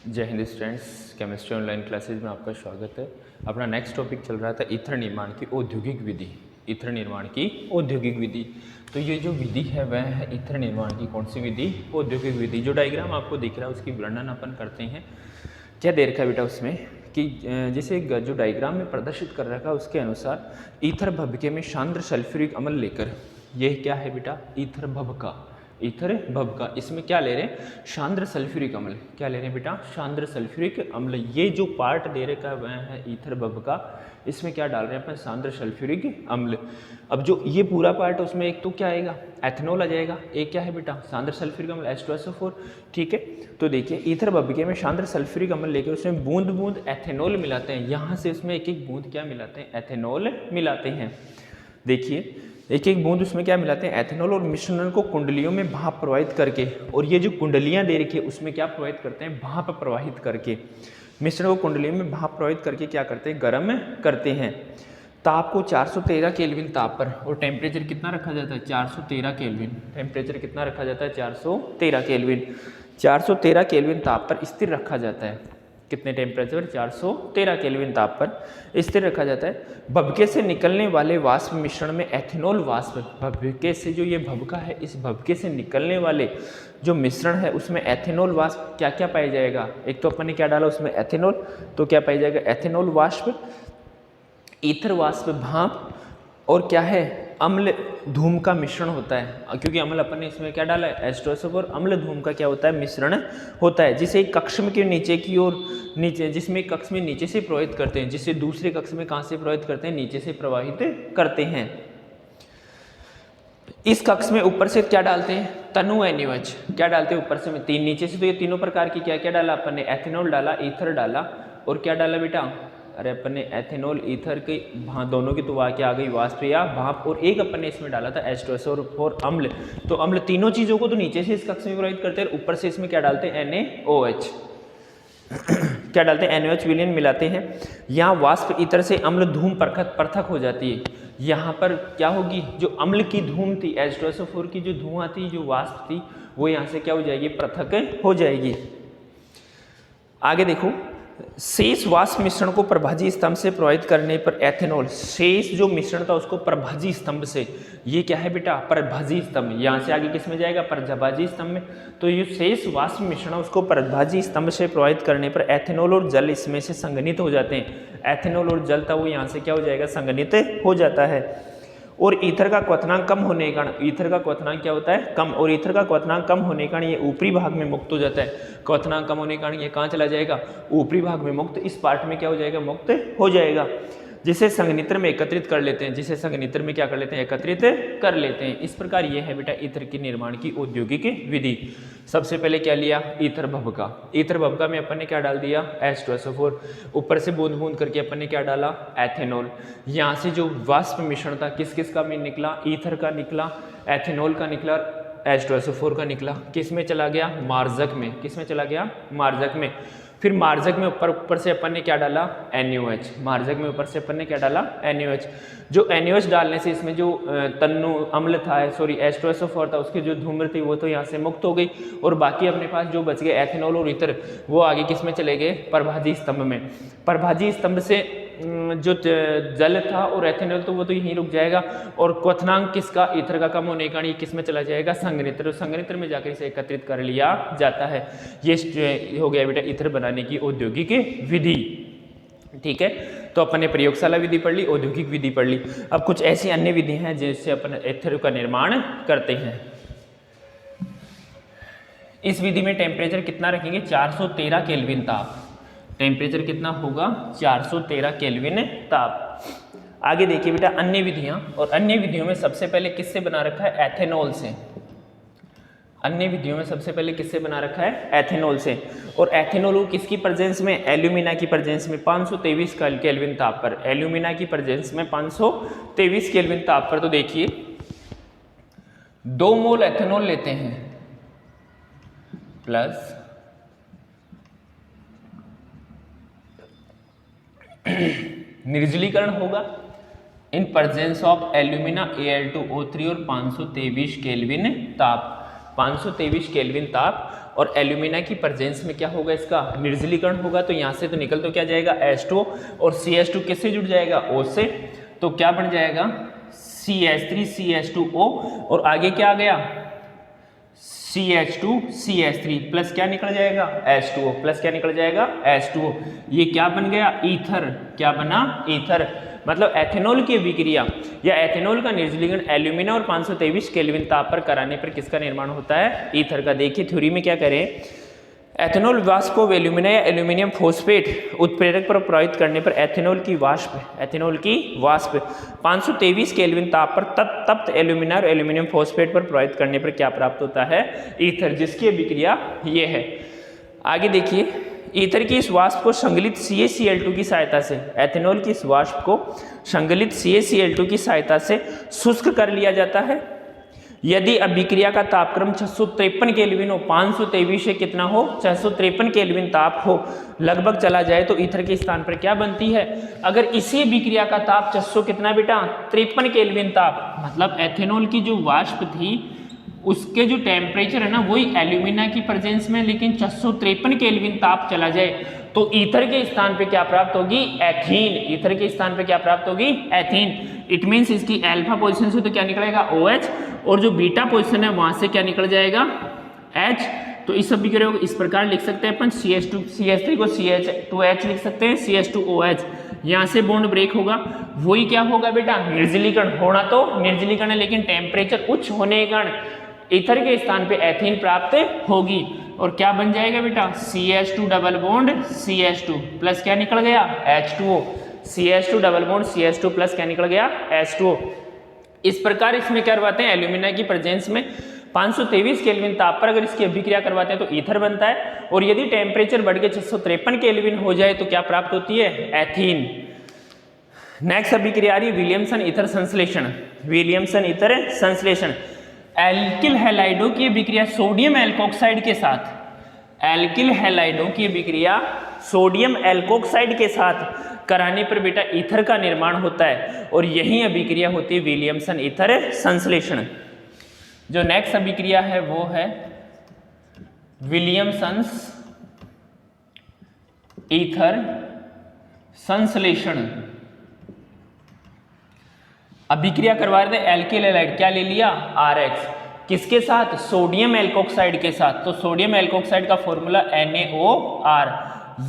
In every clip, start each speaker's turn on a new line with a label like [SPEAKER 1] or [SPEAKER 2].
[SPEAKER 1] जय Hind students, chemistry online classes में आपका स्वागत है। अपना नेक्स्ट टॉपिक चल रहा था ईथर निर्माण की औद्योगिक विधि। ईथर निर्माण की औद्योगिक विधि, तो ये जो विधि है वह है ईथर निर्माण की कौन सी विधि? औद्योगिक विधि। जो डायग्राम आपको दिख रहा है उसकी वर्णन अपन करते हैं। क्या दे रखा है बेटा उसमें कि जैसे जो डायग्राम में प्रदर्शित कर रखा है उसके अनुसार ईथर भभके में सांद्र सल्फ्यूरिक अम्ल लेकर, यह क्या है बेटा? ईथर भभका, ईथर भभका। इसमें क्या ले रहे हैं? सांद्र सल्फ्यूरिक अम्ल। क्या ले रहे हैं बेटा? सांद्र सल्फ्यूरिक अम्ल। ये जो पार्ट दे रखा है वह है ईथर भभका। इसमें क्या डाल रहे हैं अपन? सांद्र सल्फ्यूरिक अम्ल। अब जो ये पूरा पार्ट उसमें एक तो क्या आएगा? एथेनॉल आ जाएगा। एक क्या है बेटा? सांद्र सल्फ्यूरिक अम्ल H2SO4। ठीक है, तो देखिए ईथर भभके में सांद्र सल्फ्यूरिक अम्ल लेकर उसमें बूंद बूंद एथेनॉल मिलाते हैं। यहाँ से उसमें एक एक बूंद क्या मिलाते हैं? एथेनॉल मिलाते हैं। देखिए एक एक बूंद उसमें क्या मिलाते हैं? एथेनॉल। और मिश्रण को कुंडलियों में भाप प्रवाहित करके, और ये जो कुंडलियां दे रखी है उसमें क्या प्रवाहित करते हैं? भाप प्रवाहित करके। मिश्रण को कुंडलियों में भाप प्रवाहित करके क्या करते हैं? गर्म करते हैं। ताप को 413 केल्विन ताप पर, और टेम्परेचर कितना रखा जाता है? 413 केल्विन। टेम्परेचर कितना रखा जाता है? 413 केल्विन। 413 केल्विन ताप पर स्थिर रखा जाता है। कितने टेम्परेचर? 413 केल्विन ताप पर स्थिर रखा जाता है। भभके से निकलने वाले वाष्प मिश्रण में एथेनॉल वाष्प, भभके से जो ये भभका है, इस भभके से निकलने वाले जो मिश्रण है उसमें एथेनॉल वाष्प क्या क्या पाया जाएगा? एक तो अपन ने क्या डाला उसमें? एथेनॉल। तो क्या पाया जाएगा? एथेनॉल वाष्प, ईथर वाष्प भाप, और क्या है? अम्ल धूम का मिश्रण होता है। क्योंकि अम्ल अपन ने इसमें क्या डाला है? H2SO4। अम्ल धूम का क्या होता है? मिश्रण होता है, जिसे एक कक्ष में के नीचे की ओर नीचे, जिसमें एक कक्ष में नीचे से प्रवाहित करते हैं, जिसे दूसरे कक्ष में कहाँ से प्रवाहित करते हैं? नीचे से प्रवाहित करते हैं। इस कक्ष में ऊपर से क्या डालते हैं? तनु NaOH। क्या डालते हैं ऊपर से? तीन। नीचे से तो ये तीनों प्रकार की क्या क्या डाला अपन ने? एथेनॉल डाला, ईथर डाला, और क्या डाला बेटा? अरे अपन ने एथेनॉल ईथर के दोनों की तो वाक्य आ गई वाष्प या भाप, और एक अपन ने इसमें डाला था H2SO4 अम्ल। तो अम्ल तीनों चीजों को तो नीचे से इस कक्ष में प्रवाहित करते हैं, ऊपर से इसमें क्या डालते हैं? NaOH। क्या डालते हैं? NaOH विलयन मिलाते हैं। यहाँ वाष्प ईथर से अम्ल धूम पृथक हो जाती है। यहाँ पर क्या होगी? जो अम्ल की धूम थी, H2SO4 की जो धुआं थी, जो वाष्प थी, वो यहाँ से क्या हो जाएगी? पृथक हो जाएगी। आगे देखो, शेष वाष्प मिश्रण को प्रभाजी स्तंभ से प्रवाहित करने पर एथेनॉल, शेष जो मिश्रण था उसको प्रभाजी स्तंभ से, ये क्या है बेटा? प्रभाजी स्तंभ। यहाँ से आगे किस में जाएगा? प्रभाजी स्तंभ में। तो ये शेष वाष्प मिश्रण उसको प्रभाजी स्तंभ से प्रवाहित करने पर एथेनॉल और जल इसमें से संघनित हो जाते हैं। एथेनॉल और जल था वो यहाँ से क्या हो जाएगा? संघनित हो जाता है। और ईथर का क्वथनांक कम होने के कारण, ईथर का क्वथनांक क्या होता है? कम। और ईथर का क्वथनांक कम होने के कारण ये ऊपरी भाग में मुक्त हो जाता है। क्वथनांक कम होने के कारण ये कहाँ चला जाएगा? ऊपरी भाग में मुक्त। इस पार्ट में क्या हो जाएगा? मुक्त हो जाएगा, जिसे संघनित्र में एकत्रित कर लेते हैं। जिसे संघनित्र में क्या कर लेते हैं? एकत्रित कर लेते हैं। इस प्रकार ये है बेटा ईथर के निर्माण की औद्योगिक विधि। सबसे पहले क्या लिया? ईथर भभका। ईथर भभका में अपन ने क्या डाल दिया? H2SO4। ऊपर से बूंद बूंद करके अपन ने क्या डाला? एथेनॉल। यहाँ से जो वाष्प मिश्रण था किस किस का में निकला? ईथर का निकला, एथेनॉल का निकला, H2SO4 का निकला। किस में चला गया? मार्जक में। किस में चला गया? मार्जक में। फिर मार्जक में ऊपर से अपन ने क्या डाला? NaOH। मार्जक में ऊपर से अपन ने क्या डाला? NaOH। जो NaOH डालने से इसमें जो तन्नु अम्ल था, सॉरी H2SO4 था, उसकी जो धूम्र थी वो तो यहाँ से मुक्त हो गई, और बाकी अपने पास जो बच गए एथेनॉल और ईथर, वो आगे किस में चले गए? प्रभाजी स्तंभ में। प्रभाजी स्तंभ से जो जल था और एथेनॉल तो वो तो यहीं रुक जाएगा, और क्वथनांक किसका? ईथर का कम होने के कारण ये किस में चला जाएगा? संघनित्र। संघनित्र में जाकर इसे एकत्रित कर लिया जाता है। ये हो गया बेटा ईथर बनाने की औद्योगिक विधि। ठीक है, तो अपन ने प्रयोगशाला विधि पढ़ ली, औद्योगिक विधि पढ़ ली। अब कुछ ऐसी अन्य विधि हैं जिससे अपन ईथर का निर्माण करते हैं। इस विधि में टेम्परेचर कितना रखेंगे? 413 केल्विन ताप। टेम्परेचर कितना होगा? 413 केल्विन ताप। आगे देखिए बेटा अन्य विधियां, और अन्य विधियों में सबसे पहले किससे बना रखा है? एथेनॉल से। अन्य विधियों में सबसे पहले किससे बना रखा है? एथेनॉल से। और एथेनॉल किसकी प्रेजेंस में? एल्यूमिना की प्रेजेंस में 523 केल्विन ताप पर। एल्यूमिना की प्रेजेंस में 523 केल्विन ताप पर। तो देखिए 2 मोल एथेनॉल लेते हैं प्लस निर्जलीकरण होगा in presence of alumina Al2O3 और 523 केल्विन ताप। 523 केल्विन ताप और एल्यूमिना की प्रेजेंस में क्या होगा, इसका निर्जलीकरण होगा। तो यहाँ से तो निकल तो क्या जाएगा H2O, और CH2 किससे जुड़ जाएगा, O से, तो क्या बन जाएगा CH3CH2O, और आगे क्या आ गया CH2CH3 प्लस क्या निकल जाएगा H2O, प्लस क्या निकल जाएगा H2O। ये क्या बन गया ईथर, क्या बना ईथर। मतलब एथेनॉल की अभिक्रिया या एथेनॉल का निर्जलीकरण एल्यूमिना और 523 केल्विन ताप पर कराने पर किसका निर्माण होता है, ईथर का। देखिए थ्योरी में क्या करें, एथेनॉल वाष्प को एल्यूमिना या एल्यूमिनियम फॉस्फेट उत्प्रेरक पर प्रभावित करने पर एथेनॉल की वाष्प 523 केल्विन ताप पर तप्त एल्यूमिना और एल्यूमिनियम फॉस्फेट पर प्रभावित करने पर क्या प्राप्त होता है, ईथर, जिसकी अभिक्रिया ये है। आगे देखिए, ईथर की इस वाष्प को संगलित CaCl2 की सहायता से, एथेनॉल की इस वाष्प को संगलित CaCl2 की सहायता से शुष्क कर लिया जाता है। यदि अभिक्रिया का तापक्रम 653 केल्विन हो, 523 से कितना हो 653 केल्विन ताप हो लगभग चला जाए, तो ईथर के स्थान पर क्या बनती है। अगर इसी अभिक्रिया का ताप 600 कितना बेटा 53 केल्विन ताप, मतलब एथेनॉल की जो वाष्प थी उसके जो टेम्परेचर है ना वही एल्यूमिना की प्रेजेंस में, लेकिन 653 केल्विन ताप चला जाए तो ईथर के स्थान पे क्या प्राप्त होगी, एथीन। ईथर के स्थान पे क्या प्राप्त होगी, एथीन। इट मीन्स इसकी अल्फा पोजीशन से तो क्या निकलेगा OH, और जो बीटा पोजीशन है वहां से क्या निकल जाएगा H। तो इस अभिक्रिया को इस प्रकार लिख सकते हैं अपन, CH2CH3 को CH2H लिख सकते हैं, CH2OH। यहाँ से बॉन्ड ब्रेक होगा, वही क्या होगा बेटा निर्जलीकरण। होना तो निर्जलीकरण है, लेकिन टेम्परेचर उच्च होने के कारण ईथर के स्थान पे एथीन प्राप्त होगी, और क्या बन जाएगा बेटा CH2 double bond CH2 plus क्या निकल गया H2O, CH2 double bond CH2 plus क्या निकल गया H2O। इस प्रकार इसमें क्या करवाते हैं, एल्यूमिना की प्रेजेंस में 523 केल्विन ताप पर अगर इसकी अभिक्रिया करवाते हैं तो ईथर बनता है, और यदि टेम्परेचर बढ़ के 653 केल्विन हो जाए तो क्या प्राप्त होती है, एथीन। नेक्स्ट अभिक्रिया आ रही विलियमसन ईथर संश्लेषण। विलियमसन ईथर संश्लेषण, एल्किल हैलाइडों की अभिक्रिया सोडियम एल्कोक्साइड के साथ, एल्किल हैलाइडों की अभिक्रिया सोडियम एल्कोक्साइड के साथ कराने पर बेटा ईथर का निर्माण होता है, और यही अभिक्रिया होती है विलियमसन ईथर संश्लेषण। जो नेक्स्ट अभिक्रिया है वो है विलियमसन्स ईथर संश्लेषण। अभिक्रिया करवा रहे थे एल्किल हैलाइड, क्या ले लिया RX, किसके साथ, सोडियम एल्कोक्साइड के साथ। तो सोडियम एल्कोक्साइड का फॉर्मूला NaOR,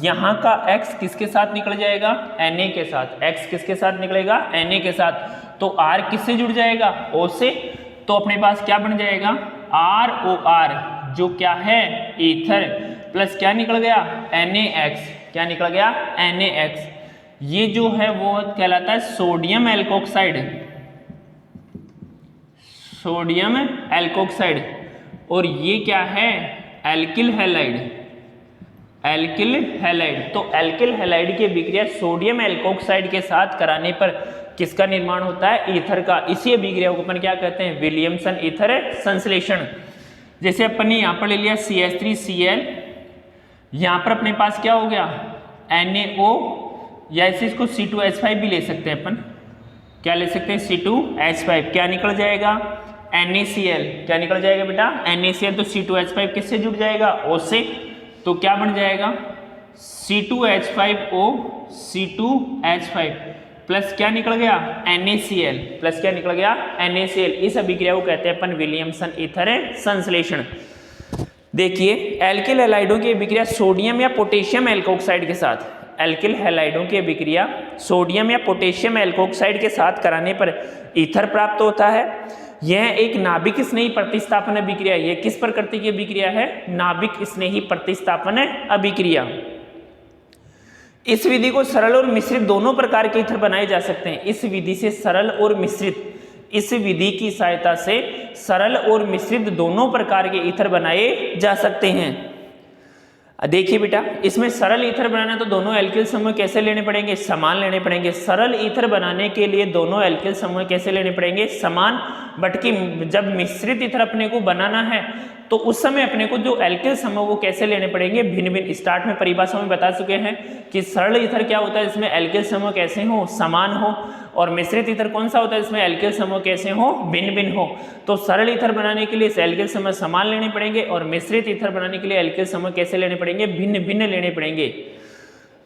[SPEAKER 1] यहाँ का X किसके साथ निकल जाएगा, Na के साथ। X किसके साथ निकलेगा, Na के साथ। तो R किससे जुड़ जाएगा, O से। तो अपने पास क्या बन जाएगा ROR, जो क्या है ईथर, प्लस क्या निकल गया NaX, क्या निकल गया NaX। ये जो है वो कहलाता है सोडियम एल्कोक्साइड, सोडियम एल्कोक्साइड, और ये क्या है एल्किल हैलाइड, एल्किल हैलाइड। तो एल्किल हैलाइड की अभिक्रिया सोडियम एल्कोक्साइड के साथ कराने पर किसका निर्माण होता है, ईथर का। इसी अभिक्रिया को अपन क्या कहते हैं, विलियमसन ईथर संश्लेषण। जैसे अपन ने यहाँ पर ले लिया CH3Cl, यहाँ पर अपने पास क्या हो गया NaO, या ऐसे इसको C2H5 भी ले सकते हैं अपन, क्या ले सकते हैं C2H5, क्या निकल जाएगा NaCl, क्या निकल जाएगा बेटा NaCl। तो C2H5 किससे जुड़ जाएगा, O से। तो क्या बन जाएगा C2H5O, C2H5 प्लस क्या निकल गया NaCl, प्लस क्या निकल गया NaCl। इस अभिक्रिया को कहते हैं अपन विलियमसन ईथर संश्लेषण। देखिए एल्किल हैलाइडों की अभिक्रिया सोडियम या पोटेशियम एल्कोक्साइड के साथ, एल्किल हैलाइडों की अभिक्रिया सोडियम या पोटेशियम एल्कोक्साइड के साथ कराने पर ईथर प्राप्त होता है। यह एक नाभिक स्नेही प्रतिस्थापन अभिक्रिया, यह किस प्रकृति की अभिक्रिया है, नाभिक स्नेही प्रतिस्थापन अभिक्रिया। इस विधि को सरल और मिश्रित दोनों प्रकार के ईथर बनाए जा सकते हैं। इस विधि से सरल और मिश्रित, इस विधि की सहायता से सरल और मिश्रित दोनों प्रकार के ईथर बनाए जा सकते हैं। देखिए बेटा, इसमें सरल ईथर बनाना तो दोनों एल्किल समूह कैसे लेने पड़ेंगे, समान लेने पड़ेंगे। सरल ईथर बनाने के लिए दोनों एल्किल समूह कैसे लेने पड़ेंगे, समान। बट कि जब मिश्रित ईथर अपने को बनाना है तो उस समय अपने को जो एल्किल समूह वो कैसे लेने पड़ेंगे, भिन्न भिन्न। स्टार्ट में परिभाषा में बता चुके हैं कि सरल ईथर क्या होता है जिसमें एल्किल समूह कैसे हो, समान हो, और मिश्रित ईथर कौन सा होता है जिसमें एल्किल समूह कैसे हो, भिन्न भिन्न हो। तो सरल ईथर बनाने के लिए एल्किल समूह समान लेने पड़ेंगे, और मिश्रित ईथर बनाने के लिए एल्किल समूह कैसे लेने पड़ेंगे, भिन्न भिन्न लेने पड़ेंगे।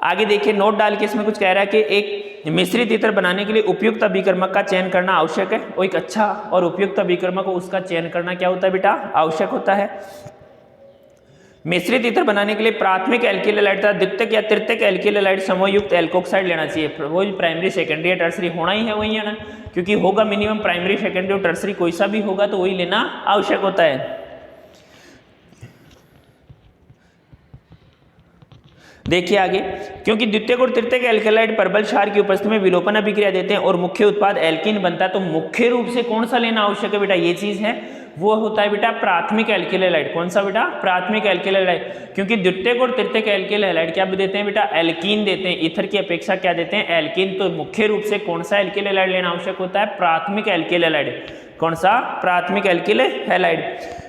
[SPEAKER 1] आगे देखिए नोट डाल के इसमें कुछ कह रहा है कि एक मिश्रित ईथर बनाने के लिए उपयुक्त अभिकर्मक का चयन करना आवश्यक है, और एक अच्छा और उपयुक्त अभिकर्मक को उसका चयन करना क्या होता है बेटा, आवश्यक होता है। मिश्रित ईथर बनाने के लिए प्राथमिक एल्किल हैलाइड तथा द्वितीयक या तृतीयक एल्किल हैलाइड समूह युक्त एल्कोक्साइड लेना चाहिए। वो प्राइमरी सेकेंडरी या टर्सरी होना ही है, वही है ना, क्योंकि होगा मिनिमम प्राइमरी सेकेंडरी और टर्सरी कोई सा भी होगा तो वही लेना आवश्यक होता है। देखिए आगे, क्योंकि द्वितीयक और तृतीयक एल्कलाइड परबल क्षार की उपस्थिति में विलोपन अभिक्रिया देते हैं और मुख्य उत्पाद एल्कीन बनता है, तो मुख्य रूप से कौन सा लेना आवश्यक है बेटा, ये चीज है, वो होता है बेटा प्राथमिक एल्किल हैलाइड। कौन सा बेटा, प्राथमिक एल्किल हैलाइड, क्योंकि द्वितीयक और तृतीयक एल्किल हैलाइड क्या देते हैं बेटा, एल्कीन देते हैं, ईथर की अपेक्षा क्या देते हैं, एल्कीन। तो मुख्य रूप से कौन सा एल्किल हैलाइड लेना आवश्यक होता है, प्राथमिक एल्किल हैलाइड। कौन सा, प्राथमिक एल्किल हैलाइड।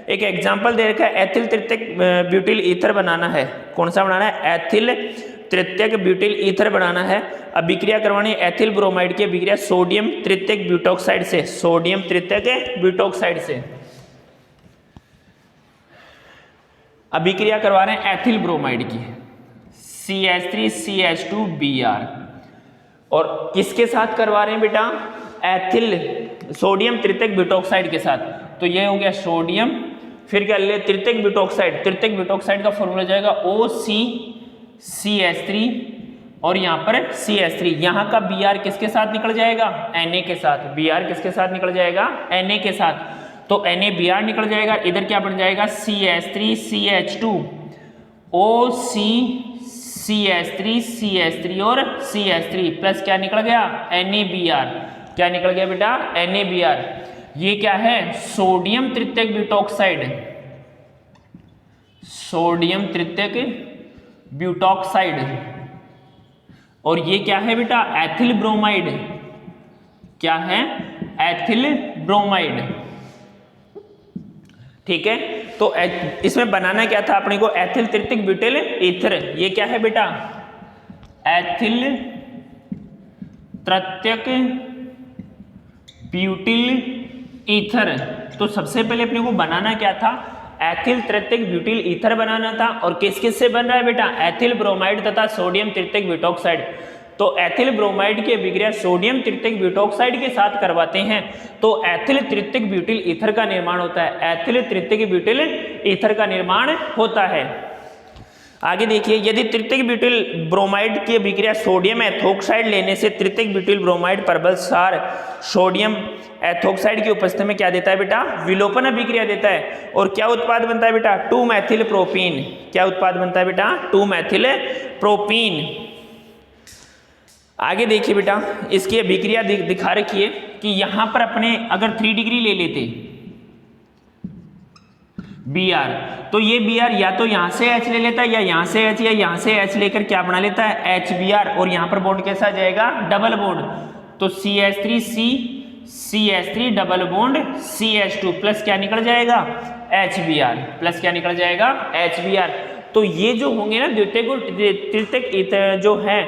[SPEAKER 1] एक एग्जांपल दे रखा है, एथिल तृतीयक ब्यूटिल ईथर बनाना है। कौन सा बनाना है, एथिल तृतीयक ब्यूटिल ईथर बनाना है। अभिक्रिया करवानी एथिल ब्रोमाइड की अभिक्रिया सोडियम तृतीयक ब्यूटॉक्साइड से, सोडियम तृतीयक ब्यूटॉक्साइड से अभिक्रिया करवा रहे हैं एथिल ब्रोमाइड की, CH3CH2Br, और किसके साथ करवा रहे हैं बेटा, एथिल सोडियम तृतीयक ब्यूटॉक्साइड के साथ। तो ये हो गया सोडियम, फिर क्या ले, तृतीयक ब्यूटॉक्साइड, तृतीयक ब्यूटॉक्साइड का फॉर्मूला जाएगा OCCH3 और यहाँ पर CH3, यहाँ का Br किसके साथ निकल जाएगा, Na के साथ। Br किसके साथ निकल जाएगा, Na के साथ, तो NaBr निकल जाएगा। इधर क्या बन जाएगा, CH3CH2 OCCH3CH3 और CH3 प्लस क्या निकल गया, NaBr। क्या निकल गया बेटा, NaBr। ये क्या है, सोडियम तृतीयक ब्यूटॉक्साइड, सोडियम तृतीयक ब्यूटॉक्साइड, और ये क्या है बेटा, एथिल ब्रोमाइड। क्या है, एथिल ब्रोमाइड। ठीक है, तो इसमें बनाना क्या था अपने को, एथिल तृतीयक ब्यूटिल ईथर। ये क्या है बेटा, एथिल तृतीयक ब्यूटिल ईथर। तो सबसे पहले अपने को बनाना क्या था, एथिल तृतीयक ब्यूटिल ईथर बनाना था, और किस किस से बन रहा है बेटा, एथिल ब्रोमाइड तथा सोडियम तृतीयक ब्यूटॉक्साइड। तो एथिल ब्रोमाइड की अभिक्रिया सोडियम तृतीयक ब्यूटॉक्साइड के साथ करवाते हैं तो एथिल तृतीयक ब्यूटिल ईथर का निर्माण होता है, एथिल तृतीयक ब्यूटिल ईथर का निर्माण होता है। आगे देखिए, यदि तृतीयक ब्यूटिल ब्रोमाइड की अभिक्रिया सोडियम एथोक्साइड लेने से तृतीयक ब्यूटिल ब्रोमाइड परबल क्षार सोडियम एथोक्साइड की उपस्थिति में क्या देता है बेटा, विलोपन अभिक्रिया देता है, और क्या उत्पाद बनता है बेटा, 2-मेथिल प्रोपीन। क्या उत्पाद बनता है बेटा, 2-मेथिल प्रोपीन। आगे देखिए बेटा, इसकी अभिक्रिया दिखा रखी है कि यहां पर अपने अगर 3 डिग्री ले लेते Br, तो ये Br या तो यहां से H ले लेता है, या यहां से H, या यहां से H लेकर क्या बना लेता है, HBr, और यहां पर बॉन्ड कैसा आ जाएगा, डबल बॉन्ड। तो CH3 double bond CH2 plus क्या निकल जाएगा, HBr, प्लस क्या निकल जाएगा, HBr। तो ये जो होंगे ना द्वितीयक और तृतीयक जो है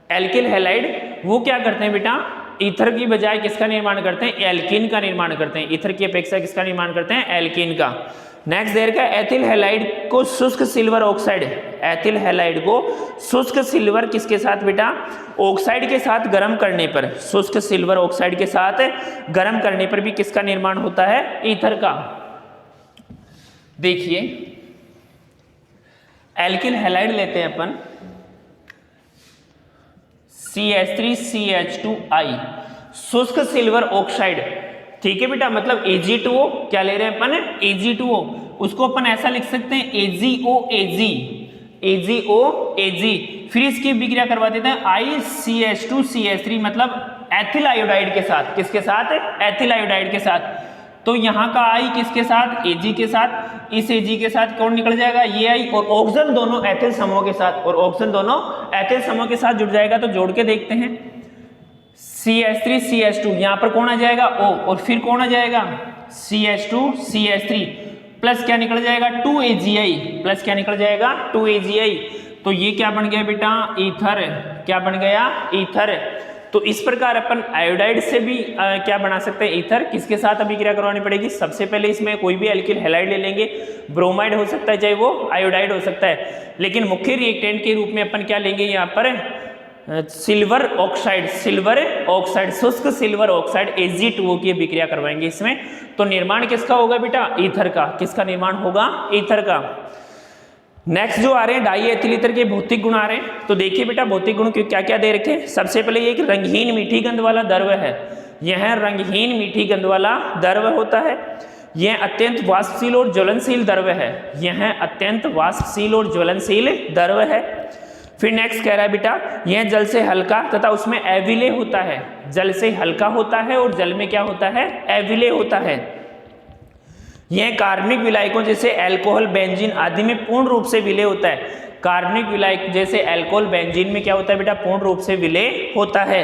[SPEAKER 1] एल्किल हैलाइड, वो क्या करते हैं बेटा, ईथर की बजाय किसका निर्माण करते हैं, एल्कीन का निर्माण करते हैं। ईथर की अपेक्षा किसका निर्माण करते हैं, एल्कीन का। नेक्स्ट देर का एथिल हैलाइड को शुष्क सिल्वर ऑक्साइड, एथिल हैलाइड को शुष्क सिल्वर किसके साथ बेटा, ऑक्साइड के साथ गर्म करने पर, शुष्क सिल्वर ऑक्साइड के साथ गर्म करने पर भी किसका निर्माण होता है, ईथर का। देखिए एल्किल हैलाइड लेते हैं अपन, CH3CH2I शुष्क सिल्वर ऑक्साइड। ठीक है बेटा, मतलब Ag2O, क्या ले रहे हैं अपन, Ag2O, उसको अपन ऐसा लिख सकते हैं AgOAg, फिर इसकी अभिक्रिया करवा देते हैं ICH2CH3, मतलब एथिल आयोडाइड के साथ। किसके साथ, एथिल आयोडाइड के साथ। तो यहाँ का I किसके साथ, Ag के साथ, इस Ag के साथ कौन निकल जाएगा, ये I, और ऑक्सीजन दोनों एथिल समूह के साथ, और ऑक्सीजन दोनों एथिल समूह के साथ जुड़ जाएगा। तो जोड़ के देखते हैं, CH3CH2, यहाँ पर कौन आ जाएगा, O, और फिर कौन आ जाएगा, CH2 CH3 प्लस क्या निकल जाएगा 2AgI, प्लस क्या निकल जाएगा 2AgI। तो ये क्या बन गया बेटा ईथर, क्या बन गया ईथर। तो इस प्रकार अपन आयोडाइड से भी क्या बना सकते हैं ईथर। किसके साथ अभिक्रिया करवानी पड़ेगी, सबसे पहले इसमें कोई भी एल्किल हैलाइड ले लेंगे, ब्रोमाइड हो सकता है चाहे वो आयोडाइड हो सकता है, लेकिन मुख्य रिएक्टेंट के रूप में अपन क्या लेंगे यहाँ पर सिल्वर ऑक्साइड, सिल्वर ऑक्साइड, शुष्क सिल्वर ऑक्साइड Ag2O की अभिक्रिया करवाएंगे इसमें। तो निर्माण किसका होगा बेटा ईथर का, किसका निर्माण होगा ईथर का। नेक्स्ट जो आ रहे हैं डाई एथिल ईथर के भौतिक गुण आ रहे हैं। तो देखिए बेटा भौतिक गुण क्या क्या दे रखे हैं। सबसे पहले ये एक रंगहीन मीठी गंध वाला द्रव है, यह रंगहीन मीठी गंध वाला द्रव होता है। यह अत्यंत वाष्पशील और ज्वलनशील द्रव है, यह अत्यंत वाष्पशील और ज्वलनशील द्रव है। फिर नेक्स्ट कह रहा है बेटा यह जल से हल्का तथा उसमें एविले होता है, जल से हल्का होता है और जल में क्या होता है एविले होता है। यह कार्बनिक विलायकों जैसे अल्कोहल बेंजीन आदि में पूर्ण रूप से विलय होता है। कार्बनिक विलायक जैसे अल्कोहल बेंजीन में क्या होता है बेटा पूर्ण रूप से विलय होता है।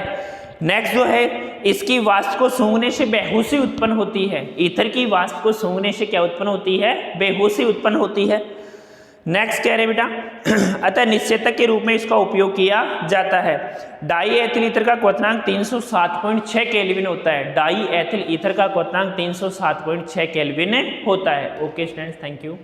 [SPEAKER 1] नेक्स्ट जो है इसकी वाष्प को सूंघने से बेहोशी उत्पन्न होती है, ईथर की वाष्प को सूंघने से क्या उत्पन्न होती है बेहोशी उत्पन्न होती है। नेक्स्ट कह रहे बेटा अतः निश्चेतक के रूप में इसका उपयोग किया जाता है। डाई एथिल ईथर का क्वथनांक 307.6 केल्विन होता है, डाई एथिल ईथर का क्वथनांक 307.6 केल्विन होता है। Okay students, thank you.